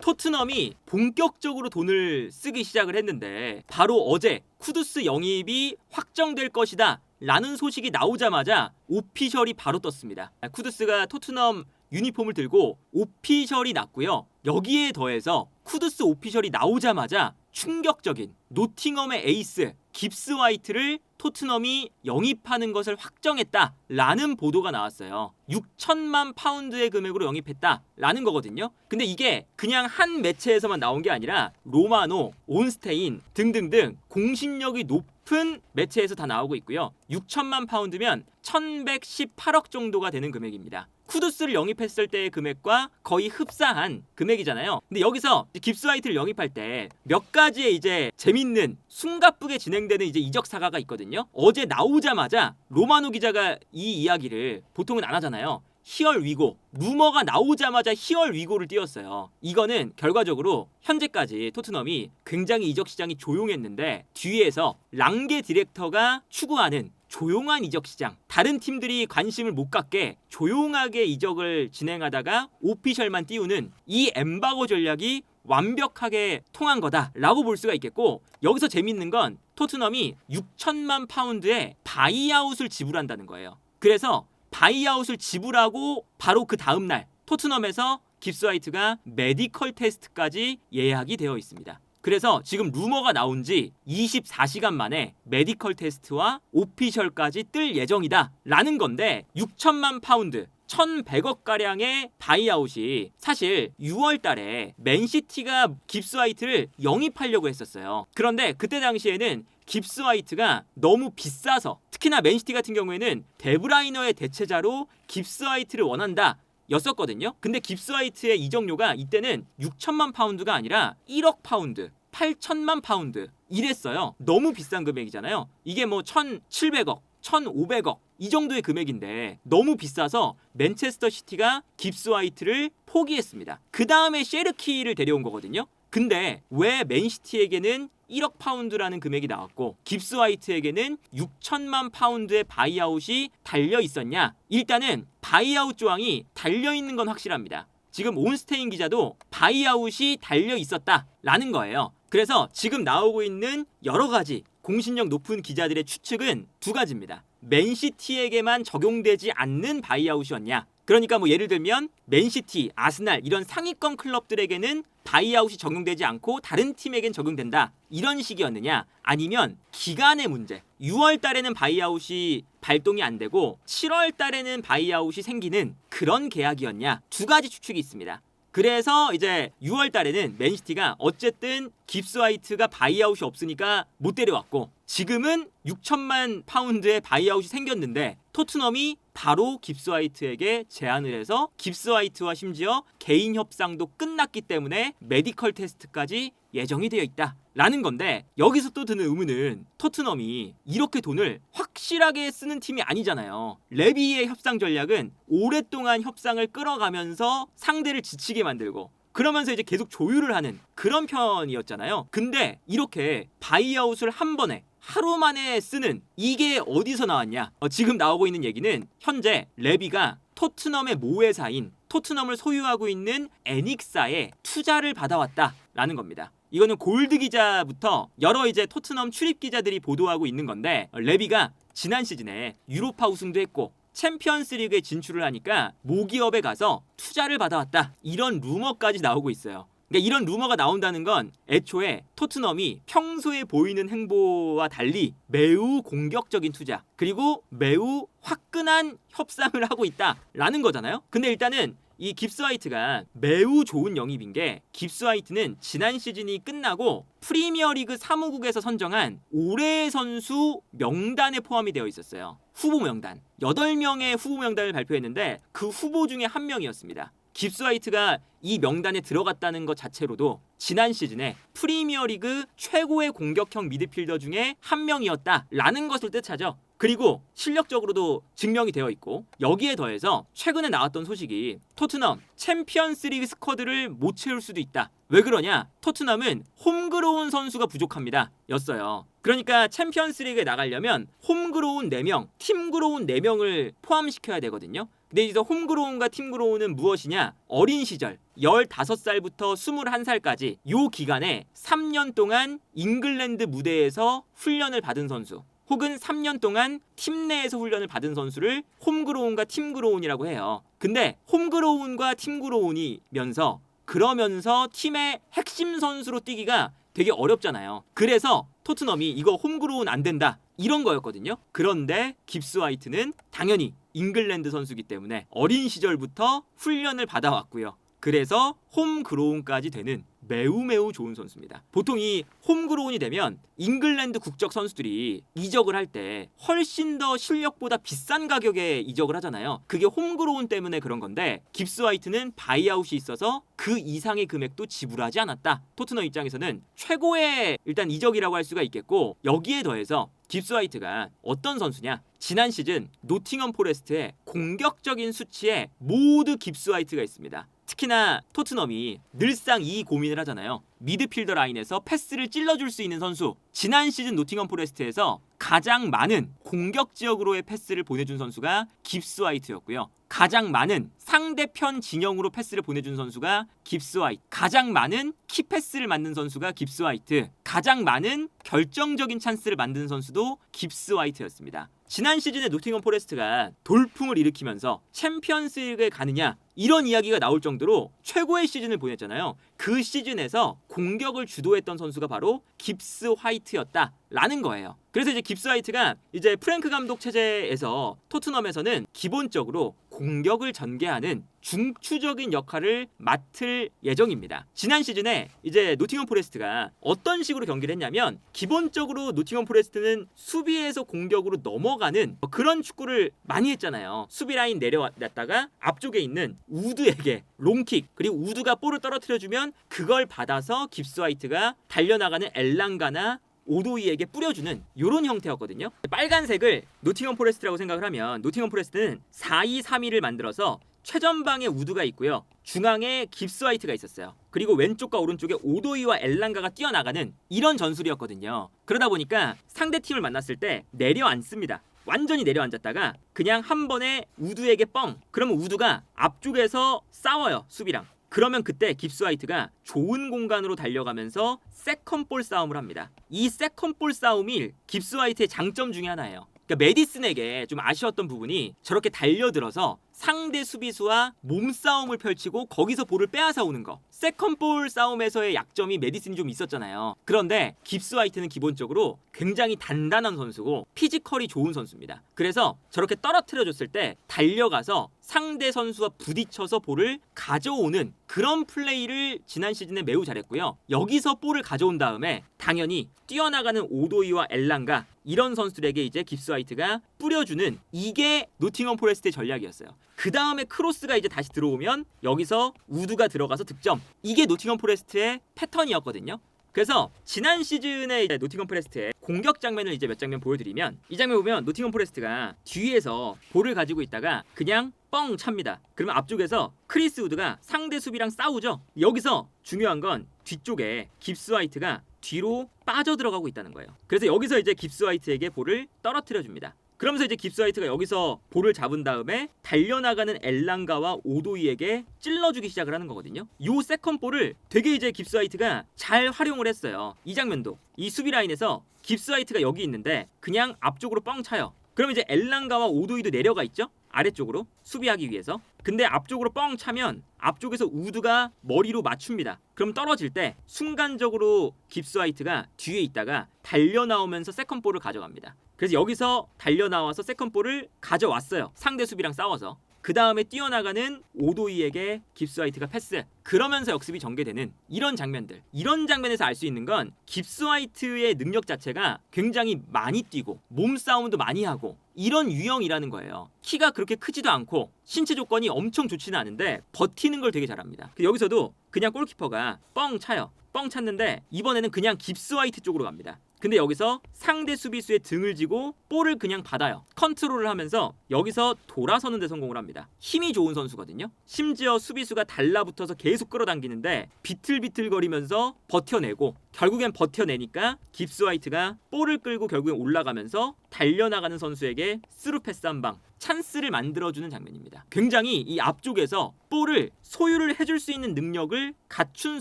토트넘이 본격적으로 돈을 쓰기 시작을 했는데 바로 어제 쿠두스 영입이 확정될 것이다 라는 소식이 나오자마자 오피셜이 바로 떴습니다. 쿠두스가 토트넘 유니폼을 들고 오피셜이 났고요. 여기에 더해서 쿠두스 오피셜이 나오자마자 충격적인 노팅엄의 에이스 깁스 화이트를 토트넘이 영입하는 것을 확정했다라는 보도가 나왔어요. 6천만 파운드의 금액으로 영입했다라는 거거든요. 근데 이게 그냥 한 매체에서만 나온 게 아니라 로마노, 온스테인 등등등 공신력이 높은 매체에서 다 나오고 있고요. 6천만 파운드면 1118억 정도가 되는 금액입니다. 쿠두스를 영입했을 때의 금액과 거의 흡사한 금액이잖아요. 근데 여기서 깁스 화이트를 영입할 때 몇 가지의 이제 재밌는 숨가쁘게 진행되는 이제 이적 사가가 있거든요. 어제 나오자마자 로마노 기자가 이 이야기를 보통은 안 하잖아요. 히얼 위고, 루머가 나오자마자 히얼 위고를 띄웠어요. 이거는 결과적으로 현재까지 토트넘이 굉장히 이적 시장이 조용했는데 뒤에서 랑게 디렉터가 추구하는 조용한 이적 시장, 다른 팀들이 관심을 못 갖게 조용하게 이적을 진행하다가 오피셜만 띄우는 이 엠바고 전략이 완벽하게 통한 거다라고 볼 수가 있겠고, 여기서 재밌는 건 토트넘이 6천만 파운드의 바이아웃을 지불한다는 거예요. 그래서 바이아웃을 지불하고 바로 그 다음날 토트넘에서 깁스 화이트가 메디컬 테스트까지 예약이 되어 있습니다. 그래서 지금 루머가 나온 지 24시간 만에 메디컬 테스트와 오피셜까지 뜰 예정이다 라는 건데, 6천만 파운드 1100억가량의 바이아웃이 사실 6월 달에 맨시티가 깁스 화이트를 영입하려고 했었어요. 그런데 그때 당시에는 깁스 화이트가 너무 비싸서, 특히나 맨시티 같은 경우에는 데브라이너의 대체자로 깁스 화이트를 원한다 였었거든요. 근데 깁스 화이트의 이적료가 이때는 6천만 파운드가 아니라 1억 파운드, 8천만 파운드 이랬어요. 너무 비싼 금액이잖아요. 이게 뭐 1,700억, 1,500억 이 정도의 금액인데 너무 비싸서 맨체스터 시티가 깁스 화이트를 포기했습니다. 그 다음에 셰르키를 데려온 거거든요. 근데 왜 맨시티에게는 1억 파운드라는 금액이 나왔고 깁스 화이트에게는 6천만 파운드의 바이아웃이 달려 있었냐? 일단은 바이아웃 조항이 달려 있는 건 확실합니다. 지금 온스테인 기자도 바이아웃이 달려 있었다라는 거예요. 그래서 지금 나오고 있는 여러 가지 공신력 높은 기자들의 추측은 두 가지입니다. 맨시티에게만 적용되지 않는 바이아웃이었냐? 그러니까 뭐 예를 들면 맨시티, 아스날 이런 상위권 클럽들에게는 바이아웃이 적용되지 않고 다른 팀에겐 적용된다 이런 식이었느냐, 아니면 기간의 문제, 6월 달에는 바이아웃이 발동이 안 되고 7월 달에는 바이아웃이 생기는 그런 계약이었냐, 두 가지 추측이 있습니다. 그래서 이제 6월 달에는 맨시티가 어쨌든 깁스 화이트가 바이아웃이 없으니까 못 데려왔고, 지금은 6천만 파운드의 바이아웃이 생겼는데 토트넘이 바로 깁스 화이트에게 제안을 해서 깁스 화이트와 심지어 개인 협상도 끝났기 때문에 메디컬 테스트까지 예정이 되어 있다 라는 건데, 여기서 또 드는 의문은 토트넘이 이렇게 돈을 확실하게 쓰는 팀이 아니잖아요. 레비의 협상 전략은 오랫동안 협상을 끌어가면서 상대를 지치게 만들고 그러면서 이제 계속 조율을 하는 그런 편이었잖아요. 근데 이렇게 바이아웃을 한 번에 하루 만에 쓰는 이게 어디서 나왔냐? 지금 나오고 있는 얘기는 현재 레비가 토트넘의 모회사인 토트넘을 소유하고 있는 에닉사에 투자를 받아왔다라는 겁니다. 이거는 골드 기자부터 여러 이제 토트넘 출입 기자들이 보도하고 있는 건데, 레비가 지난 시즌에 유로파 우승도 했고 챔피언스 리그에 진출을 하니까 모기업에 가서 투자를 받아왔다 이런 루머까지 나오고 있어요. 그러니까 이런 루머가 나온다는 건 애초에 토트넘이 평소에 보이는 행보와 달리 매우 공격적인 투자 그리고 매우 화끈한 협상을 하고 있다라는 거잖아요. 근데 일단은 이 깁스 화이트가 매우 좋은 영입인 게, 깁스 화이트는 지난 시즌이 끝나고 프리미어리그 사무국에서 선정한 올해의 선수 명단에 포함이 되어 있었어요. 후보 명단 8명의 후보 명단을 발표했는데 그 후보 중에 한 명이었습니다. 깁스 화이트가 이 명단에 들어갔다는 것 자체로도 지난 시즌에 프리미어리그 최고의 공격형 미드필더 중에 한 명이었다라는 것을 뜻하죠. 그리고 실력적으로도 증명이 되어 있고, 여기에 더해서 최근에 나왔던 소식이 토트넘 챔피언스리그 스쿼드를 못 채울 수도 있다. 왜 그러냐? 토트넘은 홈그로운 선수가 부족합니다 였어요. 그러니까 챔피언스리그에 나가려면 홈그로운 4명, 팀그로운 4명을 포함시켜야 되거든요. 근데 이제 홈그로운과 팀그로운은 무엇이냐? 어린 시절 15살부터 21살까지 요 기간에 3년 동안 잉글랜드 무대에서 훈련을 받은 선수, 혹은 3년 동안 팀 내에서 훈련을 받은 선수를 홈그로운과 팀그로운이라고 해요. 근데 홈그로운과 팀그로운이면서 그러면서 팀의 핵심 선수로 뛰기가 되게 어렵잖아요. 그래서 토트넘이 이거 홈그로운 안 된다 이런 거였거든요. 그런데 깁스 화이트는 당연히 잉글랜드 선수기 때문에 어린 시절부터 훈련을 받아왔고요. 그래서 홈그로운까지 되는 매우 좋은 선수입니다. 보통 이 홈그로운이 되면 잉글랜드 국적 선수들이 이적을 할 때 훨씬 더 실력보다 비싼 가격에 이적을 하잖아요. 그게 홈그로운 때문에 그런 건데 깁스 화이트는 바이아웃이 있어서 그 이상의 금액도 지불하지 않았다. 토트넘 입장에서는 최고의 일단 이적이라고 할 수가 있겠고, 여기에 더해서 깁스 화이트가 어떤 선수냐? 지난 시즌 노팅엄 포레스트의 공격적인 수치에 모두 깁스 화이트가 있습니다. 특히나 토트넘이 늘상 이 고민을 하잖아요. 미드필더 라인에서 패스를 찔러줄 수 있는 선수. 지난 시즌 노팅엄 포레스트에서 가장 많은 공격 지역으로의 패스를 보내준 선수가 깁스 화이트였고요. 가장 많은 상대편 진영으로 패스를 보내준 선수가 깁스 화이트, 가장 많은 키패스를 만든 선수가 깁스 화이트, 가장 많은 결정적인 찬스를 만든 선수도 깁스 화이트였습니다. 지난 시즌에 노팅엄 포레스트가 돌풍을 일으키면서 챔피언스리그에 가느냐 이런 이야기가 나올 정도로 최고의 시즌을 보냈잖아요. 그 시즌에서 공격을 주도했던 선수가 바로 깁스 화이트였다라는 거예요. 그래서 이제 깁스 화이트가 이제 프랭크 감독 체제에서 토트넘에서는 기본적으로 공격을 전개하는 중추적인 역할을 맡을 예정입니다. 지난 시즌에 이제 노팅엄 포레스트가 어떤 식으로 경기를 했냐면, 기본적으로 노팅엄 포레스트는 수비에서 공격으로 넘어가는 그런 축구를 많이 했잖아요. 수비 라인 내려왔다가 앞쪽에 있는 우드에게 롱킥, 그리고 우드가 볼을 떨어뜨려주면 그걸 받아서 깁스 화이트가 달려나가는 엘랑가나 오도이에게 뿌려주는 이런 형태였거든요. 빨간색을 노팅엄 포레스트라고 생각을 하면, 노팅엄 포레스트는 4-2-3-1을 만들어서 최전방에 우드가 있고요, 중앙에 깁스 화이트가 있었어요. 그리고 왼쪽과 오른쪽에 오도이와 엘랑가가 뛰어나가는 이런 전술이었거든요. 그러다 보니까 상대팀을 만났을 때 내려앉습니다. 완전히 내려앉았다가 그냥 한 번에 우드에게 뻥, 그러면 우드가 앞쪽에서 싸워요, 수비랑. 그러면 그때 깁스 화이트가 좋은 공간으로 달려가면서 세컨볼 싸움을 합니다. 이 세컨볼 싸움이 깁스 화이트의 장점 중에 하나예요. 그러니까 메디슨에게 좀 아쉬웠던 부분이 저렇게 달려들어서 상대 수비수와 몸싸움을 펼치고 거기서 볼을 빼앗아 오는 거. 세컨볼 싸움에서의 약점이 메디슨이 좀 있었잖아요. 그런데 깁스 화이트는 기본적으로 굉장히 단단한 선수고 피지컬이 좋은 선수입니다. 그래서 저렇게 떨어뜨려줬을 때 달려가서 상대 선수와 부딪혀서 볼을 가져오는 그런 플레이를 지난 시즌에 매우 잘했고요. 여기서 볼을 가져온 다음에 당연히 뛰어나가는 오도이와 엘랑가, 이런 선수들에게 이제 깁스 화이트가 뿌려주는, 이게 노팅엄 포레스트의 전략이었어요. 그 다음에 크로스가 이제 다시 들어오면 여기서 우드가 들어가서 득점. 이게 노팅엄 포레스트의 패턴이었거든요. 그래서 지난 시즌에 이제 노팅엄 포레스트의 공격 장면을 이제 몇 장면 보여드리면, 이 장면 보면 노팅엄 포레스트가 뒤에서 볼을 가지고 있다가 그냥 뻥 찹니다. 그러면 앞쪽에서 크리스 우드가 상대 수비랑 싸우죠. 여기서 중요한 건 뒤쪽에 깁스 화이트가 뒤로 빠져 들어가고 있다는 거예요. 그래서 여기서 이제 깁스 화이트에게 볼을 떨어뜨려 줍니다. 그러면서 이제 깁스 화이트가 여기서 볼을 잡은 다음에 달려나가는 엘랑가와 오도이에게 찔러주기 시작을 하는 거거든요. 요 세컨 볼을 되게 이제 깁스 화이트가 잘 활용을 했어요. 이 장면도 이 수비 라인에서 깁스 화이트가 여기 있는데 그냥 앞쪽으로 뻥 차요. 그러면 이제 엘랑가와 오도이도 내려가 있죠? 아래쪽으로 수비하기 위해서. 근데 앞쪽으로 뻥 차면 앞쪽에서 우드가 머리로 맞춥니다. 그럼 떨어질 때 순간적으로 깁스 화이트가 뒤에 있다가 달려나오면서 세컨볼을 가져갑니다. 그래서 여기서 달려나와서 세컨볼을 가져왔어요. 상대 수비랑 싸워서. 그 다음에 뛰어나가는 오도이에게 깁스 화이트가 패스. 그러면서 역습이 전개되는 이런 장면들. 이런 장면에서 알 수 있는 건 깁스 화이트의 능력 자체가 굉장히 많이 뛰고 몸싸움도 많이 하고 이런 유형이라는 거예요. 키가 그렇게 크지도 않고 신체 조건이 엄청 좋지는 않은데 버티는 걸 되게 잘합니다. 여기서도 그냥 골키퍼가 뻥 차요. 뻥 찼는데 이번에는 그냥 깁스 화이트 쪽으로 갑니다. 근데 여기서 상대 수비수의 등을 지고 볼을 그냥 받아요. 컨트롤을 하면서 여기서 돌아서는 데 성공을 합니다. 힘이 좋은 선수거든요. 심지어 수비수가 달라붙어서 계속 끌어당기는데 비틀비틀거리면서 버텨내고, 결국엔 버텨내니까 깁스 화이트가 볼을 끌고 결국엔 올라가면서 달려나가는 선수에게 스루 패스 한 방, 찬스를 만들어주는 장면입니다. 굉장히 이 앞쪽에서 볼을 소유를 해줄 수 있는 능력을 갖춘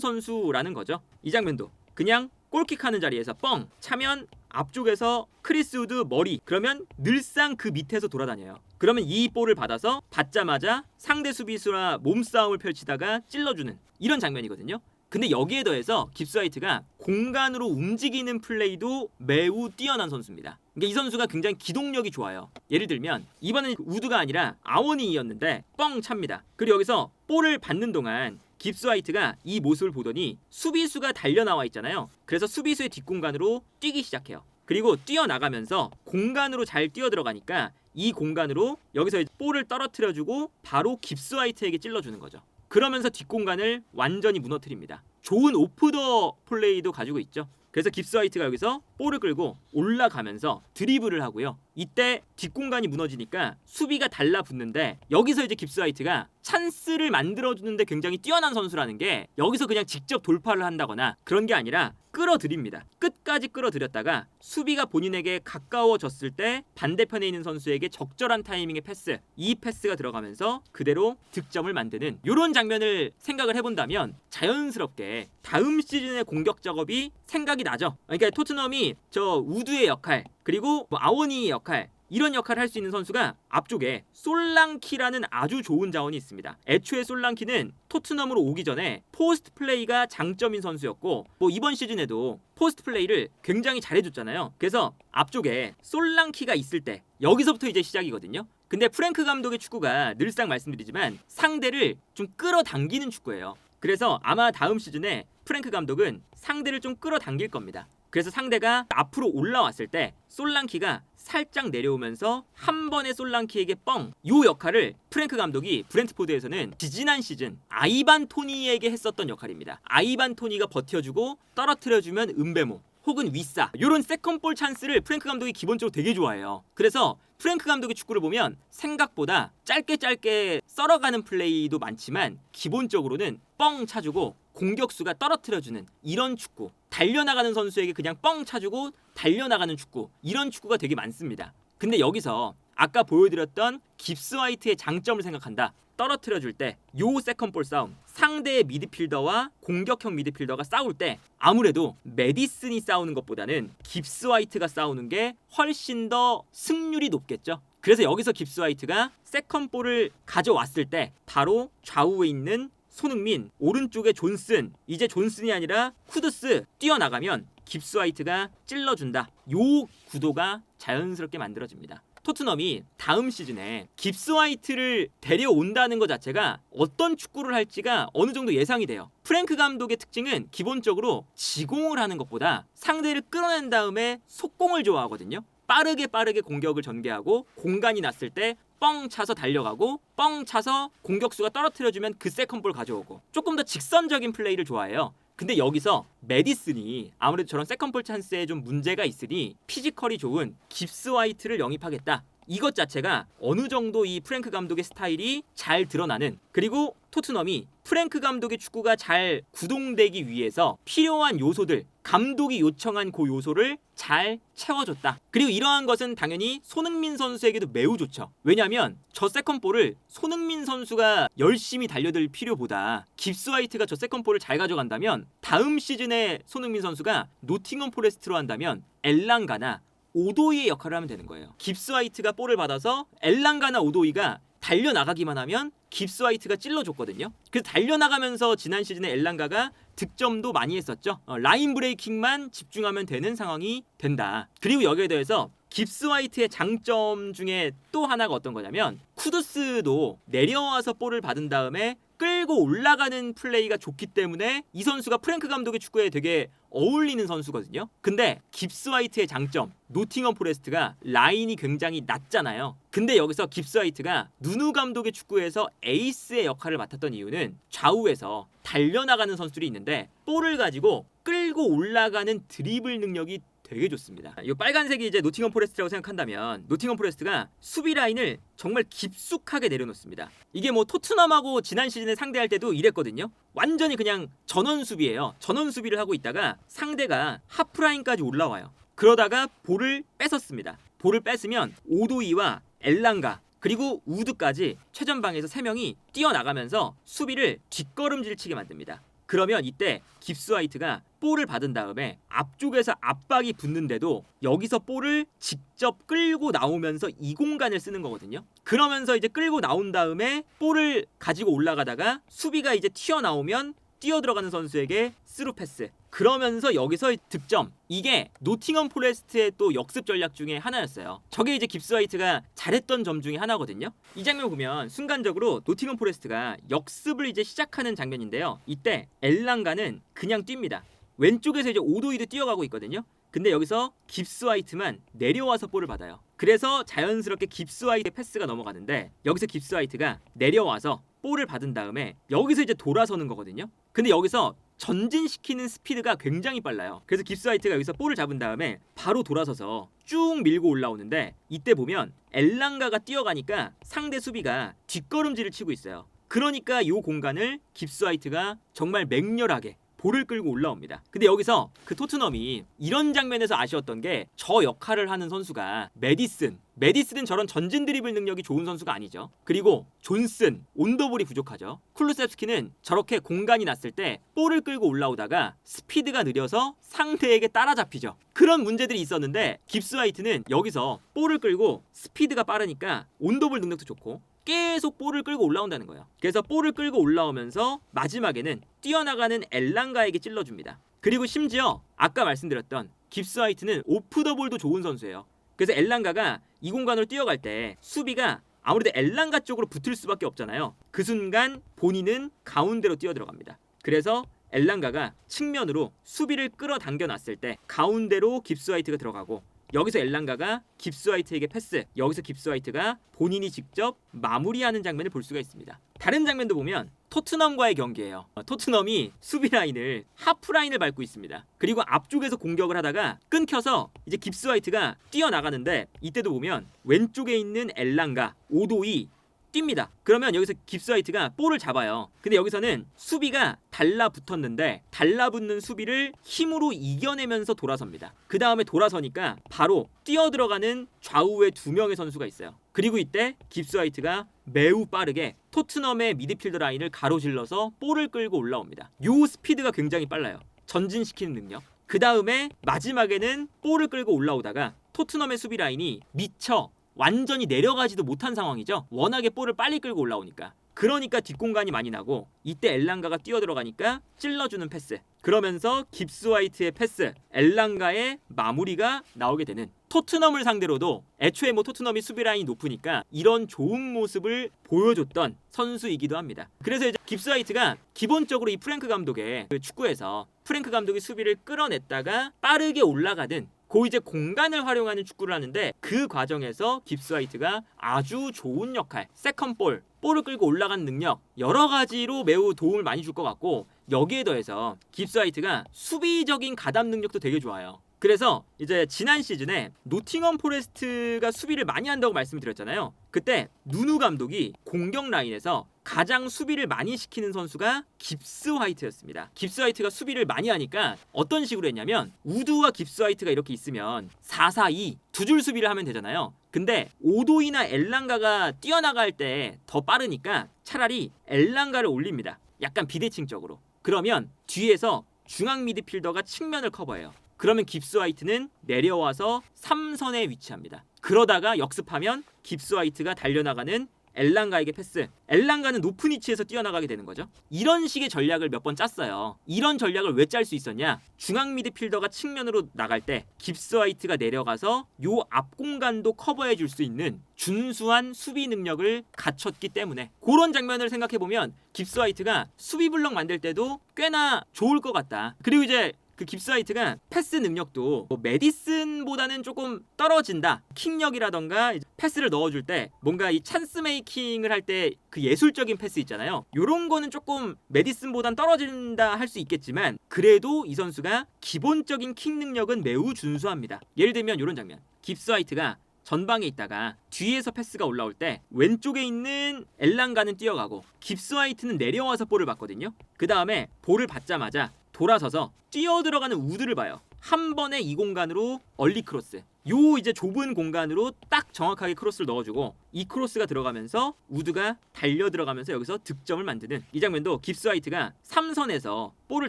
선수라는 거죠. 이 장면도 그냥 골킥하는 자리에서 뻥 차면 앞쪽에서 크리스 우드 머리, 그러면 늘상 그 밑에서 돌아다녀요. 그러면 이 볼을 받아서 받자마자 상대 수비수와 몸싸움을 펼치다가 찔러주는 이런 장면이거든요. 근데 여기에 더해서 깁스 화이트가 공간으로 움직이는 플레이도 매우 뛰어난 선수입니다. 그러니까 이 선수가 굉장히 기동력이 좋아요. 예를 들면 이번엔 우드가 아니라 아워니였는데 뻥 찹니다. 그리고 여기서 볼을 받는 동안 깁스 화이트가 이 모습을 보더니 수비수가 달려나와 있잖아요. 그래서 수비수의 뒷공간으로 뛰기 시작해요. 그리고 뛰어나가면서 공간으로 잘 뛰어들어가니까 이 공간으로 여기서 볼을 떨어뜨려주고 바로 깁스 화이트에게 찔러주는 거죠. 그러면서 뒷공간을 완전히 무너뜨립니다. 좋은 오프 더 플레이도 가지고 있죠. 그래서 깁스 화이트가 여기서 볼을 끌고 올라가면서 드리블을 하고요. 이때 뒷공간이 무너지니까 수비가 달라붙는데 여기서 이제 깁스 화이트가 찬스를 만들어주는데 굉장히 뛰어난 선수라는 게 여기서 그냥 직접 돌파를 한다거나 그런 게 아니라 끌어들입니다. 끝까지 끌어들였다가 수비가 본인에게 가까워졌을 때 반대편에 있는 선수에게 적절한 타이밍의 패스, 이 패스가 들어가면서 그대로 득점을 만드는 이런 장면을 생각을 해본다면 자연스럽게 다음 시즌의 공격 작업이 생각이 나죠. 그러니까 토트넘이 저 우드의 역할 그리고 아워니의 역할 이런 역할을 할 수 있는 선수가 앞쪽에 솔랑키라는 아주 좋은 자원이 있습니다. 애초에 솔랑키는 토트넘으로 오기 전에 포스트 플레이가 장점인 선수였고 이번 시즌에도 포스트 플레이를 굉장히 잘해줬잖아요. 그래서 앞쪽에 솔랑키가 있을 때 여기서부터 이제 시작이거든요. 근데 프랭크 감독의 축구가 늘상 말씀드리지만 상대를 좀 끌어당기는 축구예요. 그래서 아마 다음 시즌에 프랭크 감독은 상대를 좀 끌어당길 겁니다. 그래서 상대가 앞으로 올라왔을 때 솔랑키가 살짝 내려오면서 한 번에 솔랑키에게 뻥! 요 역할을 프랭크 감독이 브렌트포드에서는 지난 시즌 아이반 토니에게 했었던 역할입니다. 아이반 토니가 버텨주고 떨어뜨려주면 은배모 혹은 윗사 요런 세컨볼 찬스를 프랭크 감독이 기본적으로 되게 좋아해요. 그래서 프랭크 감독의 축구를 보면 생각보다 짧게 썰어가는 플레이도 많지만 기본적으로는 뻥 차주고 공격수가 떨어뜨려주는 이런 축구, 달려나가는 선수에게 그냥 뻥 차주고 달려나가는 축구, 이런 축구가 되게 많습니다. 근데 여기서 아까 보여드렸던 깁스 화이트의 장점을 생각한다. 떨어뜨려줄 때 요 세컨볼 싸움, 상대의 미드필더와 공격형 미드필더가 싸울 때 아무래도 메디슨이 싸우는 것보다는 깁스 화이트가 싸우는 게 훨씬 더 승률이 높겠죠. 그래서 여기서 깁스 화이트가 세컨볼을 가져왔을 때 바로 좌우에 있는 손흥민, 오른쪽에 존슨, 이제 존슨이 아니라 쿠두스 뛰어나가면 깁스 화이트가 찔러준다. 요 구도가 자연스럽게 만들어집니다. 토트넘이 다음 시즌에 깁스 화이트를 데려온다는 것 자체가 어떤 축구를 할지가 어느 정도 예상이 돼요. 프랭크 감독의 특징은 기본적으로 지공을 하는 것보다 상대를 끌어낸 다음에 속공을 좋아하거든요. 빠르게 공격을 전개하고 공간이 났을 때 뻥 차서 달려가고 뻥 차서 공격수가 떨어뜨려주면 그 세컨볼 가져오고 조금 더 직선적인 플레이를 좋아해요. 근데 여기서 메디슨이 아무래도 저런 세컨볼 찬스에 좀 문제가 있으니 피지컬이 좋은 깁스 화이트를 영입하겠다. 이것 자체가 어느 정도 이 프랭크 감독의 스타일이 잘 드러나는, 그리고 토트넘이 프랭크 감독의 축구가 잘 구동되기 위해서 필요한 요소들, 감독이 요청한 그 요소를 잘 채워줬다. 그리고 이러한 것은 당연히 손흥민 선수에게도 매우 좋죠. 왜냐하면 저 세컨볼을 손흥민 선수가 열심히 달려들 필요보다 깁스 화이트가 저 세컨볼을 잘 가져간다면 다음 시즌에 손흥민 선수가 노팅엄 포레스트로 한다면 엘랑가나 오도이의 역할을 하면 되는 거예요. 깁스 화이트가 볼을 받아서 엘랑가나 오도이가 달려나가기만 하면 깁스 화이트가 찔러줬거든요. 그래서 달려나가면서 지난 시즌에 엘랑가가 득점도 많이 했었죠. 라인 브레이킹만 집중하면 되는 상황이 된다. 그리고 여기에 대해서 깁스 화이트의 장점 중에 또 하나가 어떤 거냐면 쿠두스도 내려와서 볼을 받은 다음에 끌고 올라가는 플레이가 좋기 때문에 이 선수가 프랭크 감독의 축구에 되게 어울리는 선수거든요. 근데 깁스 화이트의 장점, 노팅엄 포레스트가 라인이 굉장히 낮잖아요. 근데 여기서 깁스 화이트가 누누 감독의 축구에서 에이스의 역할을 맡았던 이유는 좌우에서 달려나가는 선수들이 있는데 볼을 가지고 끌고 올라가는 드리블 능력이 되게 좋습니다. 이 빨간색이 이제 노팅엄 포레스트라고 생각한다면 노팅엄 포레스트가 수비 라인을 정말 깊숙하게 내려놓습니다. 이게 토트넘하고 지난 시즌에 상대할 때도 이랬거든요. 완전히 그냥 전원 수비예요. 전원 수비를 하고 있다가 상대가 하프라인까지 올라와요. 그러다가 볼을 뺏었습니다. 볼을 뺏으면 오도이와 엘랑가 그리고 우드까지 최전방에서 3명이 뛰어나가면서 수비를 뒷걸음질치게 만듭니다. 그러면 이때 깁스 화이트가 볼을 받은 다음에 앞쪽에서 압박이 붙는데도 여기서 볼을 직접 끌고 나오면서 이 공간을 쓰는 거거든요. 그러면서 이제 끌고 나온 다음에 볼을 가지고 올라가다가 수비가 이제 튀어나오면 뛰어들어가는 선수에게 스루 패스. 그러면서 여기서 득점. 이게 노팅엄 포레스트의 또 역습 전략 중에 하나였어요. 저게 이제 깁스 화이트가 잘했던 점 중에 하나거든요. 이 장면 보면 순간적으로 노팅엄 포레스트가 역습을 이제 시작하는 장면인데요. 이때 엘랑가는 그냥 뜁니다. 왼쪽에서 이제 오도이드 뛰어가고 있거든요. 근데 여기서 깁스 화이트만 내려와서 볼을 받아요. 그래서 자연스럽게 깁스 화이트의 패스가 넘어가는데 여기서 깁스 화이트가 내려와서 볼을 받은 다음에 여기서 이제 돌아서는 거거든요. 근데 여기서 전진시키는 스피드가 굉장히 빨라요. 그래서 깁스 화이트가 여기서 볼을 잡은 다음에 바로 돌아서서 쭉 밀고 올라오는데 이때 보면 엘랑가가 뛰어가니까 상대 수비가 뒷걸음질을 치고 있어요. 그러니까 이 공간을 깁스 화이트가 정말 맹렬하게 볼을 끌고 올라옵니다. 근데 여기서 그 토트넘이 이런 장면에서 아쉬웠던 게 저 역할을 하는 선수가 메디슨은 저런 전진 드리블 능력이 좋은 선수가 아니죠. 그리고 존슨, 온더볼이 부족하죠. 쿨루셉스키는 저렇게 공간이 났을 때 볼을 끌고 올라오다가 스피드가 느려서 상대에게 따라잡히죠. 그런 문제들이 있었는데 깁스 화이트는 여기서 볼을 끌고 스피드가 빠르니까 온더볼 능력도 좋고 계속 볼을 끌고 올라온다는 거예요. 그래서 볼을 끌고 올라오면서 마지막에는 뛰어나가는 엘랑가에게 찔러줍니다. 그리고 심지어 아까 말씀드렸던 깁스 화이트는 오프 더 볼도 좋은 선수예요. 그래서 엘랑가가 이 공간으로 뛰어갈 때 수비가 아무래도 엘랑가 쪽으로 붙을 수밖에 없잖아요. 그 순간 본인은 가운데로 뛰어들어갑니다. 그래서 엘랑가가 측면으로 수비를 끌어당겨 놨을 때 가운데로 깁스 화이트가 들어가고 여기서 엘랑가가 깁스 화이트에게 패스, 여기서 깁스 화이트가 본인이 직접 마무리하는 장면을 볼 수가 있습니다. 다른 장면도 보면 토트넘과의 경기예요. 토트넘이 수비 라인을 하프 라인을 밟고 있습니다. 그리고 앞쪽에서 공격을 하다가 끊겨서 이제 깁스 화이트가 뛰어나가는데 이때도 보면 왼쪽에 있는 엘랑가, 오도이 뜁니다. 그러면 여기서 깁스 화이트가 볼을 잡아요. 근데 여기서는 수비가 달라붙었는데 달라붙는 수비를 힘으로 이겨내면서 돌아섭니다. 그 다음에 돌아서니까 바로 뛰어들어가는 좌우에 2명의 선수가 있어요. 그리고 이때 깁스 화이트가 매우 빠르게 토트넘의 미드필더 라인을 가로질러서 볼을 끌고 올라옵니다. 요 스피드가 굉장히 빨라요. 전진시키는 능력. 그 다음에 마지막에는 볼을 끌고 올라오다가 토트넘의 수비 라인이 미처 완전히 내려가지도 못한 상황이죠. 워낙에 볼을 빨리 끌고 올라오니까. 그러니까 뒷공간이 많이 나고 이때 엘랑가가 뛰어들어가니까 찔러주는 패스. 그러면서 깁스 화이트의 패스, 엘랑가의 마무리가 나오게 되는 토트넘을 상대로도 애초에 토트넘이 수비 라인이 높으니까 이런 좋은 모습을 보여줬던 선수이기도 합니다. 그래서 이제 깁스 화이트가 기본적으로 이 프랭크 감독의 그 축구에서 프랭크 감독이 수비를 끌어냈다가 빠르게 올라가든 그 이제 공간을 활용하는 축구를 하는데 그 과정에서 깁스 화이트가 아주 좋은 역할, 세컨볼, 볼을 끌고 올라가는 능력 여러 가지로 매우 도움을 많이 줄 것 같고 여기에 더해서 깁스 화이트가 수비적인 가담 능력도 되게 좋아요. 그래서 이제 지난 시즌에 노팅엄 포레스트가 수비를 많이 한다고 말씀드렸잖아요. 그때 누누 감독이 공격 라인에서 가장 수비를 많이 시키는 선수가 깁스 화이트였습니다. 깁스 화이트가 수비를 많이 하니까 어떤 식으로 했냐면 우드와 깁스 화이트가 이렇게 있으면 4-4-2 두 줄 수비를 하면 되잖아요. 근데 오도이나 엘랑가가 뛰어나갈 때 더 빠르니까 차라리 엘랑가를 올립니다. 약간 비대칭적으로. 그러면 뒤에서 중앙 미드필더가 측면을 커버해요. 그러면 깁스 화이트는 내려와서 3선에 위치합니다. 그러다가 역습하면 깁스 화이트가 달려나가는 엘랑가에게 패스. 엘랑가는 높은 위치에서 뛰어나가게 되는 거죠. 이런 식의 전략을 몇 번 짰어요. 이런 전략을 왜 짤 수 있었냐? 중앙 미드필더가 측면으로 나갈 때 깁스 화이트가 내려가서 요 앞 공간도 커버해 줄 수 있는 준수한 수비 능력을 갖췄기 때문에 그런 장면을 생각해 보면 깁스 화이트가 수비 블럭 만들 때도 꽤나 좋을 것 같다. 그리고 이제 그 깁스 화이트가 패스 능력도 메디슨보다는 조금 떨어진다. 킥력이라던가 패스를 넣어줄 때 뭔가 이 찬스 메이킹을 할 때 그 예술적인 패스 있잖아요. 요런 거는 조금 메디슨보단 떨어진다 할 수 있겠지만 그래도 이 선수가 기본적인 킥 능력은 매우 준수합니다. 예를 들면 요런 장면. 깁스 화이트가 전방에 있다가 뒤에서 패스가 올라올 때 왼쪽에 있는 엘랑가는 뛰어가고 깁스 화이트는 내려와서 볼을 받거든요. 그 다음에 볼을 받자마자 돌아서서 뛰어들어가는 우드를 봐요. 한 번에 이 공간으로 얼리 크로스. 요 이제 좁은 공간으로 딱 정확하게 크로스를 넣어주고 이 크로스가 들어가면서 우드가 달려 들어가면서 여기서 득점을 만드는 이 장면도 깁스 화이트가 3선에서 볼을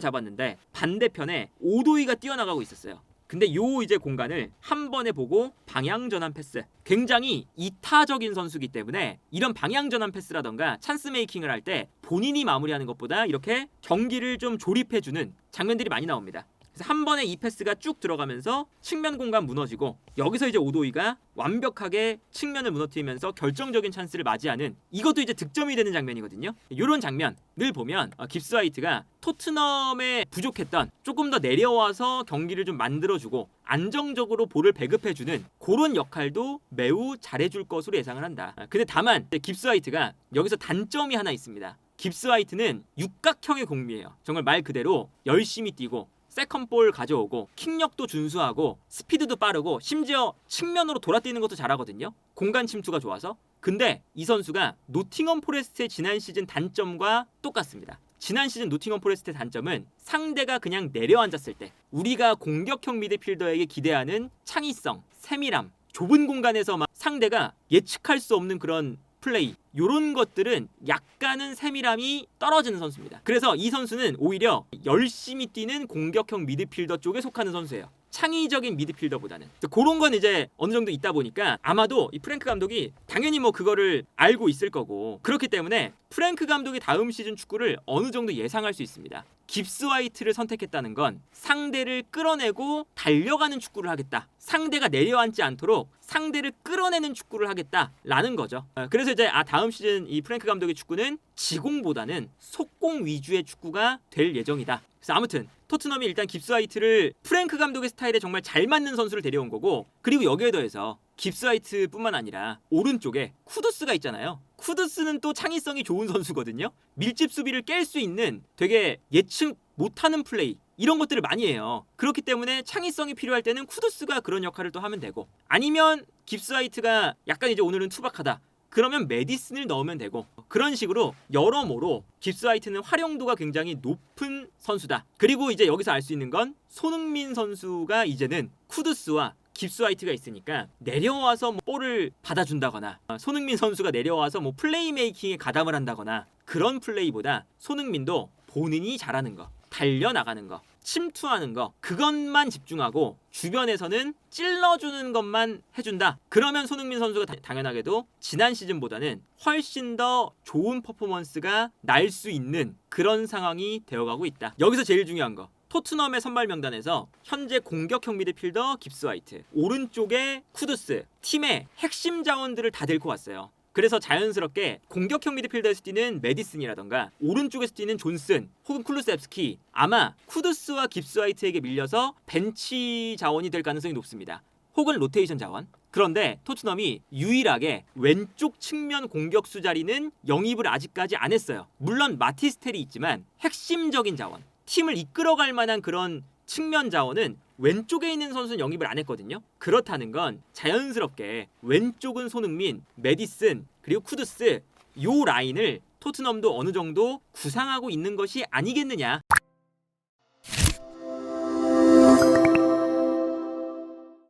잡았는데 반대편에 오도이가 뛰어나가고 있었어요. 근데 요 이제 공간을 한 번에 보고 방향 전환 패스. 굉장히 이타적인 선수기 때문에 이런 방향 전환 패스라던가 찬스 메이킹을 할 때 본인이 마무리하는 것보다 이렇게 경기를 좀 조립해주는 장면들이 많이 나옵니다. 그래서 한 번에 이 패스가 쭉 들어가면서 측면 공간 무너지고 여기서 이제 오도이가 완벽하게 측면을 무너뜨리면서 결정적인 찬스를 맞이하는 이것도 이제 득점이 되는 장면이거든요. 이런 장면을 보면 깁스 화이트가 토트넘에 부족했던 조금 더 내려와서 경기를 좀 만들어주고 안정적으로 볼을 배급해주는 그런 역할도 매우 잘해줄 것으로 예상을 한다. 근데 다만 깁스 화이트가 여기서 단점이 하나 있습니다. 깁스 화이트는 육각형의 공미예요. 정말 말 그대로 열심히 뛰고 세컨볼 가져오고 킥력도 준수하고 스피드도 빠르고 심지어 측면으로 돌아뛰는 것도 잘하거든요. 공간 침투가 좋아서. 근데 이 선수가 노팅엄 포레스트의 지난 시즌 단점과 똑같습니다. 지난 시즌 노팅엄 포레스트의 단점은 상대가 그냥 내려앉았을 때 우리가 공격형 미드필더에게 기대하는 창의성, 세밀함, 좁은 공간에서 막 상대가 예측할 수 없는 그런 플레이 요런 것들은 약간은 세밀함이 떨어지는 선수입니다. 그래서 이 선수는 오히려 열심히 뛰는 공격형 미드필더 쪽에 속하는 선수예요. 창의적인 미드필더보다는. 그런 건 이제 어느 정도 있다 보니까 아마도 이 프랭크 감독이 당연히 뭐 그거를 알고 있을 거고 그렇기 때문에 프랭크 감독이 다음 시즌 축구를 어느 정도 예상할 수 있습니다. 깁스 화이트를 선택했다는 건 상대를 끌어내고 달려가는 축구를 하겠다. 상대가 내려앉지 않도록 상대를 끌어내는 축구를 하겠다라는 거죠. 그래서 이제 다음 시즌 이 프랭크 감독의 축구는 지공보다는 속공 위주의 축구가 될 예정이다. 그래서 아무튼 토트넘이 일단 깁스 화이트를 프랭크 감독의 스타일에 정말 잘 맞는 선수를 데려온 거고 그리고 여기에 더해서 깁스 화이트뿐만 아니라 오른쪽에 쿠두스가 있잖아요. 쿠두스는 또 창의성이 좋은 선수거든요. 밀집 수비를 깰 수 있는 되게 예측 못하는 플레이 이런 것들을 많이 해요. 그렇기 때문에 창의성이 필요할 때는 쿠두스가 그런 역할을 또 하면 되고 아니면 깁스 화이트가 약간 이제 오늘은 투박하다. 그러면 메디슨을 넣으면 되고 그런 식으로 여러모로 깁스 화이트는 활용도가 굉장히 높은 선수다. 그리고 이제 여기서 알 수 있는 건 손흥민 선수가 이제는 쿠두스와 깁스 화이트가 있으니까 내려와서 뭐 볼을 받아준다거나 손흥민 선수가 내려와서 뭐 플레이메이킹에 가담을 한다거나 그런 플레이보다 손흥민도 본인이 잘하는 거 달려나가는 거 침투하는 거 그것만 집중하고 주변에서는 찔러주는 것만 해준다. 그러면 손흥민 선수가 당연하게도 지난 시즌보다는 훨씬 더 좋은 퍼포먼스가 날 수 있는 그런 상황이 되어가고 있다. 여기서 제일 중요한 거 토트넘의 선발 명단에서 현재 공격형 미드필더 깁스 화이트 오른쪽에 쿠두스 팀의 핵심 자원들을 다 데리고 왔어요. 그래서 자연스럽게 공격형 미드필더에서 뛰는 메디슨이라던가 오른쪽에서 뛰는 존슨 혹은 쿨루세프스키 아마 쿠두스와 깁스 화이트에게 밀려서 벤치 자원이 될 가능성이 높습니다. 혹은 로테이션 자원. 그런데 토트넘이 유일하게 왼쪽 측면 공격수 자리는 영입을 아직까지 안 했어요. 물론 마티스텔이 있지만 핵심적인 자원 팀을 이끌어갈 만한 그런 측면 자원은 왼쪽에 있는 선수는 영입을 안 했거든요. 그렇다는 건 자연스럽게 왼쪽은 손흥민, 메디슨, 그리고 쿠두스 요 라인을 토트넘도 어느 정도 구상하고 있는 것이 아니겠느냐.